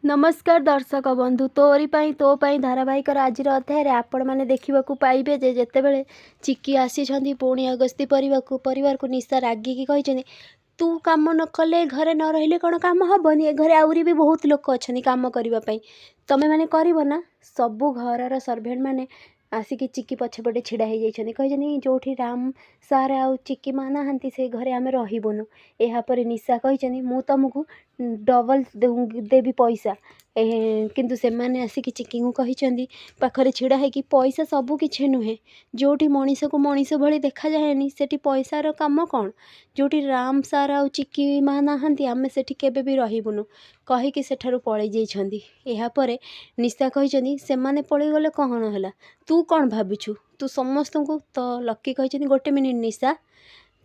नमस्कार दर्शक बंधु तोरी पाई तो पाई धारावाहिक आज अध्याय आपण मैंने देखा पाइबे जे जितेबले चिकी आसी पुणी अगस्ती परिवार को निशा रागिकी कहते तू काम न कले घरे न रहिले कौन काम हेनी ए घरे आहरी भी बहुत लोक अच्छा काम करने तमें मैंने करना सबू घर सर्भेंट मैंने आसिकी चिकी पछपटे छिड़ा हो जाती कहते जो राम सार आ चिकी माँ ना से घरे आम रहीबुनु यापर निशा कहते मु तुमको डबल देवी पैसा किंतु से माने आसिकी चिकी को कहते पाखरे छिड़ा है कि पैसा सबू किछि नुहे जोटी मनीष को मनीष भली देखा जाएनी सेठी पैसार काम कौन जोटी राम सार आ चिकी माँ ना आम सेठी केबे भी रहीबुनु कहीकि सेठारु पळै जाइछंदी यापर निशा कहते से माने पळै गले कौन है तू कौन भावुछु तू समस्त को तो लकी कहते गोटे मिनिट निशा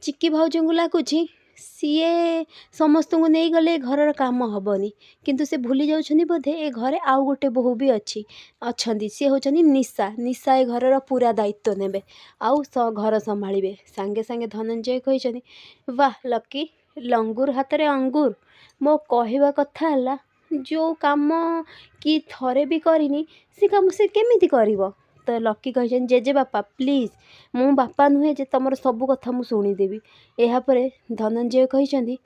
चिकी भाउज को लगुच सीए समस्त को नहीं गले घर काम हेनी किंतु से भूली जाउछंदी बोधे ए घरे आउ गोटे बहु भी अच्छी सी हूँ निशा निशा ए घर पूरा दायित्व नेबे आउ घर संभाळे सांगे सांगे धनंजय कहते वाह लकी लंगूर हाथ रे अंगूर मो कहवा कथा है जो काम कि थरे भी करनी से काम से केमिति करिवो तो लकी कहते जेजे बापा प्लीज मु बापा नुहे जे तुम सबू कथा मु शुणीदेवी यापर धनंजय कहते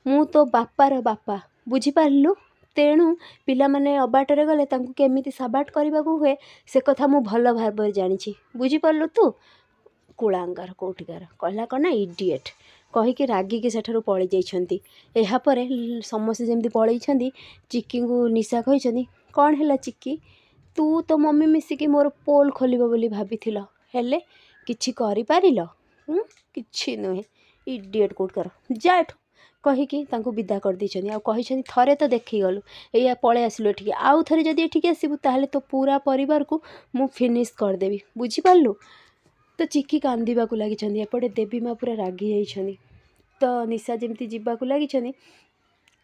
मु तो बापार बापा बुझीपारू तेणु पिला माने अबाटरे गले तांको केमिति साबाट करने को हुए से कथा मु भल भाव जानी बुझीपारू तू कुलांगार कौटिकार कहला कौन ना इडिएट कहीकि रागिकी सेठारु पळै जाइछंती यापर समस्ते जमती पळै चिकी को निशा कहते कौन है चिकी तू तो मम्मी मिसिकी मोर पोल खोलिबो बोली भाबिथिल हेले किछि करि पारिल किछि नुहे इडिएट कोट कर जा एठु कहीकि तांको विदा कर दैछनी आ कहिछनी थरे तो देखि गलु एया पळे आसिलु एठिके आउ थरे जदि एठिके आसिबु ताहले तो पूरा परिवार को मु फिनिश कर देबी बुझी पारलु तो चिकी कांदिबा को लागिछनी एपटे देवी माँ पूरा रागी जाइछनी तो निशा जमती जीवा को लागिछनी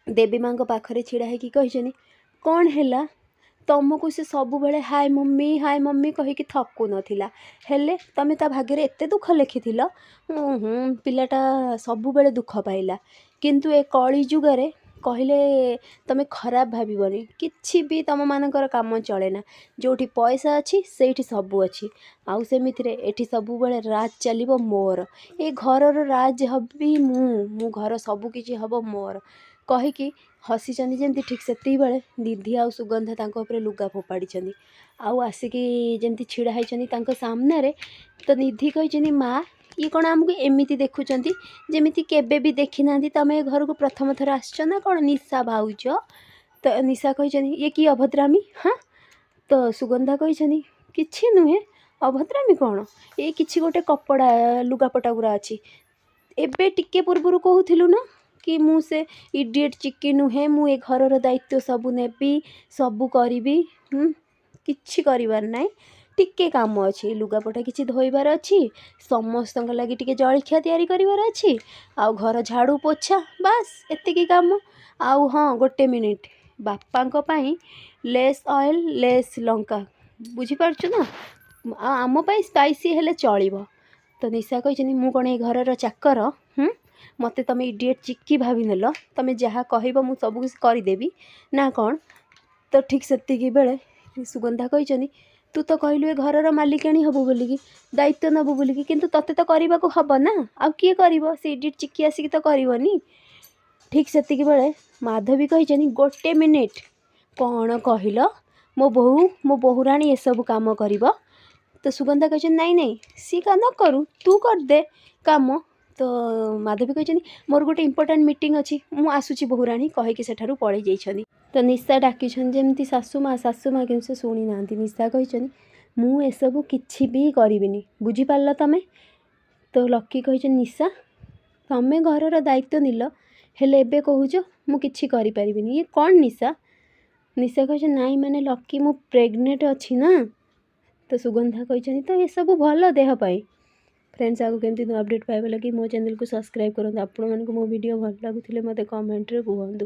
देवी माँ पाखरे छिड़ा है कहछनी कौन हैला तुमको से सब बेले हाय मम्मी कहीकि थकु नथिला हेले तमे ता भाग्य एते दुख लिखिथिल पिलाटा सब बेले दुख पाइला किंतु ए कली जुगरे कहले तमे खराब भाबनी किछि भी तुम मानकर काम चलेना जोठी पैसा अच्छी सेठी सबू अच्छी आउ सेमिथिरे एठी सबू बेले राज चलिबो मोर ए घरर राज हबी मु घर सबू किछि हबो मोर कहीकि हसीचंदी जमती ठीक सेती बेले निधि आ सुगंधा तांको उपरे लुगा फोपाड़ी आउ आसिकी जमती छिड़ा होइछंदी तांको सामने रे तो निधि कहछनी माँ ये कौन आमको एमती देखुंट जमीती केबे भी देखी ना तमें घर को प्रथम थर आसछ ना कौन निशा भाउज तो निशा कहछनी ये कि अभद्रामी हाँ तो सुगंधा कहछनी किछि नुहे अभद्रामी कौन ये किछि गोटे कपड़ा लुगापटा गुरा अच्छी एबे टिके पूर्वर कहूलु ना कि मु से इडिएट चिकी नुहे मु ए घरर दायित्व सबू नेबी सबू करी किछि करिवार नाई टिके काम अच्छी लुगापटा किछि धोइबार अच्छी समस्त लगी टिके जलखिया तैयारी करिवार अच्छी आउ घर झाड़ू पोछा बास एतिकी काम आउ हाँ गोटे मिनिट बापा पाई लेस ऑयल लेस लंका बुझीपारछु ना आम पाई स्पाइसी हेले चलिबो तो निशा कहछनी मु कोन ए घरर चाकर मते तमे इडिएट चिक्की भाभी नेल तमे जहाँ कहब मु सब किछ करदेवी ना कौन तो ठीक सेतिकी बेले सुगंधा कहछनी तू तो कहलु ए घरर मालिकाणी हबु बोलिकी दायित्व नबु बोलिकी किंतु तते तो करबा को हब ना आ किए करबो से इडिएट चिक्की आसिकी तो करबनी ठीक सेतिकी बेले माधवी कहछनी गोटे मिनिट कौन कहल मो बहुराणी ए सब काम करब तो सुगंधा कहछनी नहीं नहीं सी का न करू तू कर दे काम तो माधवी कहछनी मोर गोटे इंपोर्टेंट मीटिंग अच्छी मु आसुची बहुराणी कहीकि सेठारु पळै जाइछनी तो निशा डाकिछन जेमती सासू माँ कि से शुणी ना निशा कहछनी मु ए सब किछि भी करिबिनी बुझी पारल तमे तो लकी कहछन निशा तमे घरर दायित्व निल हेले एबे कहूछ मु किछि करि परिबिनी ये कौन निशा निशा कहछन नाई माने लकी मु प्रेग्नेंट अच्छी ना तो सुगंधा कहछनी तो ये सब भल देह पाई फ्रेंड्स आगो केमती अपडेट पाइबा लगी मो चैनल को सब्सक्राइब करंतु आपण मानको मो वीडियो भल लागुथिले मते कमेंट रे कहंतु।